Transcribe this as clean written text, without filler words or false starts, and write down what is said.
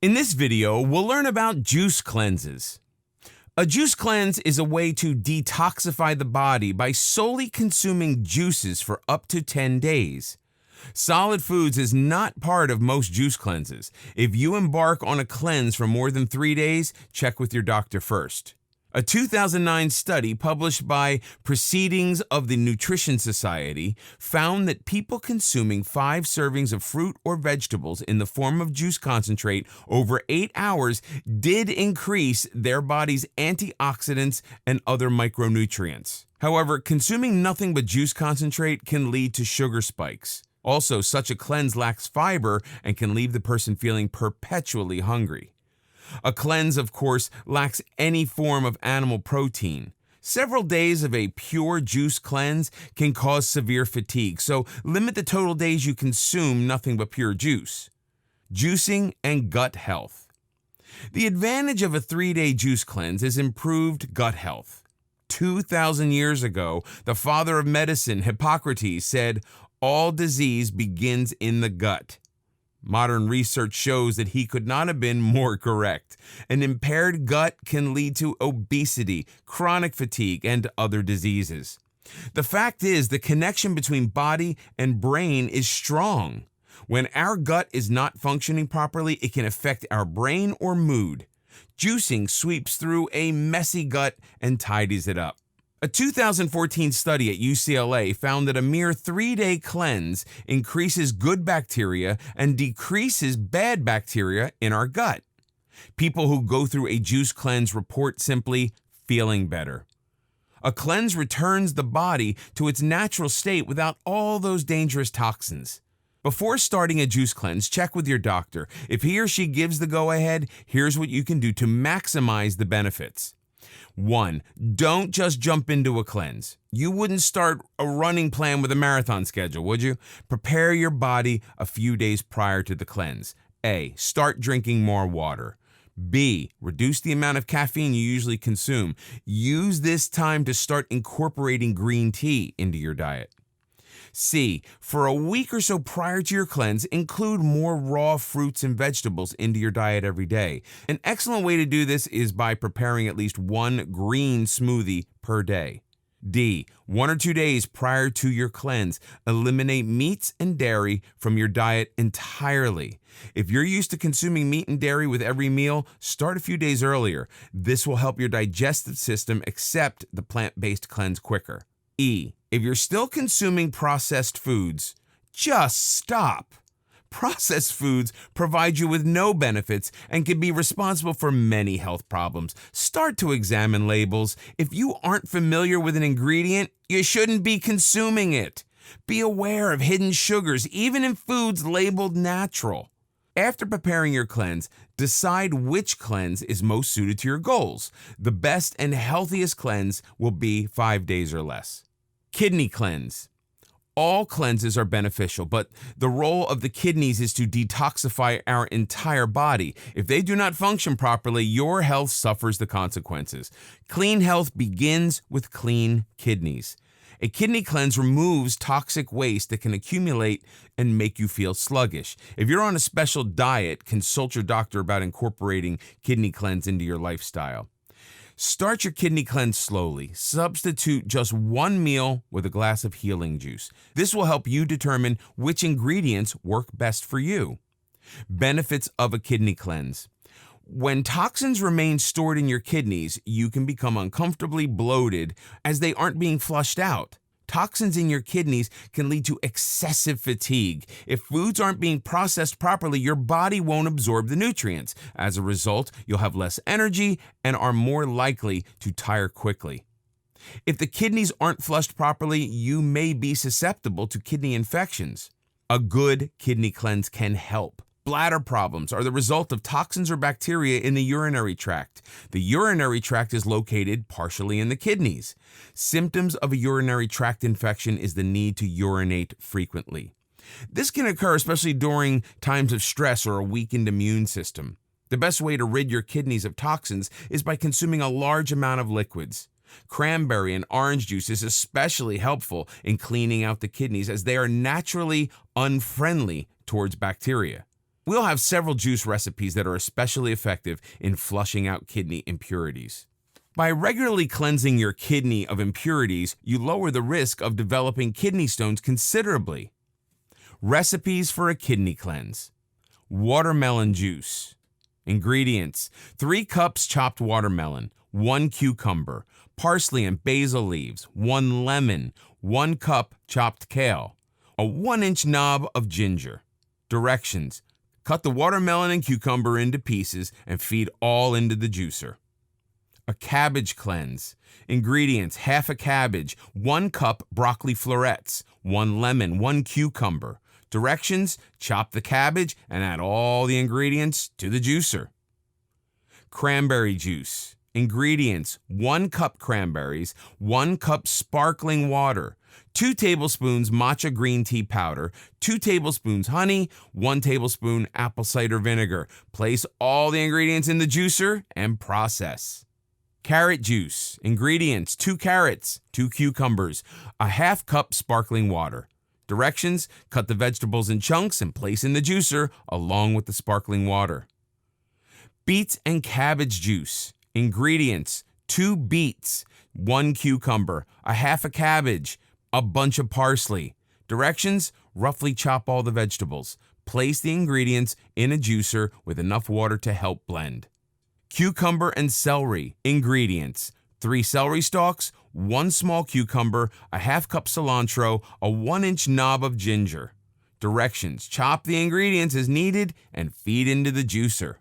In this video, we'll learn about juice cleanses. A juice cleanse is a way to detoxify the body by solely consuming juices for up to 10 days. Solid foods is not part of most juice cleanses. If you embark on a cleanse for more than 3 days, check with your doctor first. A 2009 study published by Proceedings of the Nutrition Society found that people consuming 5 servings of fruit or vegetables in the form of juice concentrate over 8 hours did increase their body's antioxidants and other micronutrients. However, consuming nothing but juice concentrate can lead to sugar spikes. Also, such a cleanse lacks fiber and can leave the person feeling perpetually hungry. A cleanse, of course, lacks any form of animal protein. Several days of a pure juice cleanse can cause severe fatigue, so limit the total days you consume nothing but pure juice. Juicing and gut health. The advantage of a 3-day juice cleanse is improved gut health. 2,000 years ago, the father of medicine, Hippocrates, said, "All disease begins in the gut." Modern research shows that he could not have been more correct. An impaired gut can lead to obesity, chronic fatigue, and other diseases. The fact is, the connection between body and brain is strong. When our gut is not functioning properly, it can affect our brain or mood. Juicing sweeps through a messy gut and tidies it up. A 2014 study at UCLA found that a mere 3-day cleanse increases good bacteria and decreases bad bacteria in our gut. People who go through a juice cleanse report simply feeling better. A cleanse returns the body to its natural state without all those dangerous toxins. Before starting a juice cleanse, check with your doctor. If he or she gives the go-ahead, here's what you can do to maximize the benefits. 1. Don't just jump into a cleanse. You wouldn't start a running plan with a marathon schedule, would you? Prepare your body a few days prior to the cleanse. A. Start drinking more water. B. Reduce the amount of caffeine you usually consume. Use this time to start incorporating green tea into your diet. C. For a week or so prior to your cleanse, include more raw fruits and vegetables into your diet every day. An excellent way to do this is by preparing at least one green smoothie per day. D. 1 or 2 days prior to your cleanse, eliminate meats and dairy from your diet entirely. If you're used to consuming meat and dairy with every meal, start a few days earlier. This will help your digestive system accept the plant-based cleanse quicker. E. If you're still consuming processed foods, just stop. Processed foods provide you with no benefits and can be responsible for many health problems. Start to examine labels. If you aren't familiar with an ingredient, you shouldn't be consuming it. Be aware of hidden sugars, even in foods labeled natural. After preparing your cleanse, decide which cleanse is most suited to your goals. The best and healthiest cleanse will be 5 days or less. Kidney cleanse. All cleanses are beneficial, but the role of the kidneys is to detoxify our entire body. If they do not function properly, your health suffers the consequences. Clean health begins with clean kidneys. A kidney cleanse removes toxic waste that can accumulate and make you feel sluggish. If you're on a special diet, consult your doctor about incorporating kidney cleanse into your lifestyle. Start your kidney cleanse slowly. Substitute just 1 meal with a glass of healing juice. This will help you determine which ingredients work best for you. Benefits of a kidney cleanse. When toxins remain stored in your kidneys, you can become uncomfortably bloated as they aren't being flushed out. Toxins in your kidneys can lead to excessive fatigue. If foods aren't being processed properly, your body won't absorb the nutrients. As a result, you'll have less energy and are more likely to tire quickly. If the kidneys aren't flushed properly, you may be susceptible to kidney infections. A good kidney cleanse can help. Bladder problems are the result of toxins or bacteria in the urinary tract. The urinary tract is located partially in the kidneys. Symptoms of a urinary tract infection is the need to urinate frequently. This can occur especially during times of stress or a weakened immune system. The best way to rid your kidneys of toxins is by consuming a large amount of liquids. Cranberry and orange juice is especially helpful in cleaning out the kidneys as they are naturally unfriendly towards bacteria. We'll have several juice recipes that are especially effective in flushing out kidney impurities. By regularly cleansing your kidney of impurities, you lower the risk of developing kidney stones considerably. Recipes for a kidney cleanse. Watermelon juice. Ingredients: 3 cups chopped watermelon, 1 cucumber, parsley and basil leaves, 1 lemon, 1 cup chopped kale, a 1-inch knob of ginger. Directions: cut the watermelon and cucumber into pieces and feed all into the juicer. A cabbage cleanse. Ingredients: half a cabbage, 1 cup broccoli florets, 1 lemon, 1 cucumber. Directions: chop the cabbage and add all the ingredients to the juicer. Cranberry juice. Ingredients: 1 cup cranberries, 1 cup sparkling water, 2 tablespoons matcha green tea powder, 2 tablespoons honey, 1 tablespoon apple cider vinegar. Place all the ingredients in the juicer and process. Carrot juice. Ingredients: 2 carrots, 2 cucumbers, a half cup sparkling water. Directions: cut the vegetables in chunks and place in the juicer along with the sparkling water. Beets and cabbage juice. Ingredients: 2 beets, 1 cucumber, a half a cabbage, a bunch of parsley. Directions: roughly chop all the vegetables. Place the ingredients in a juicer with enough water to help blend. Cucumber and celery. Ingredients: 3 celery stalks, 1 small cucumber, a half cup cilantro, a 1-inch knob of ginger. Directions: chop the ingredients as needed and feed into the juicer.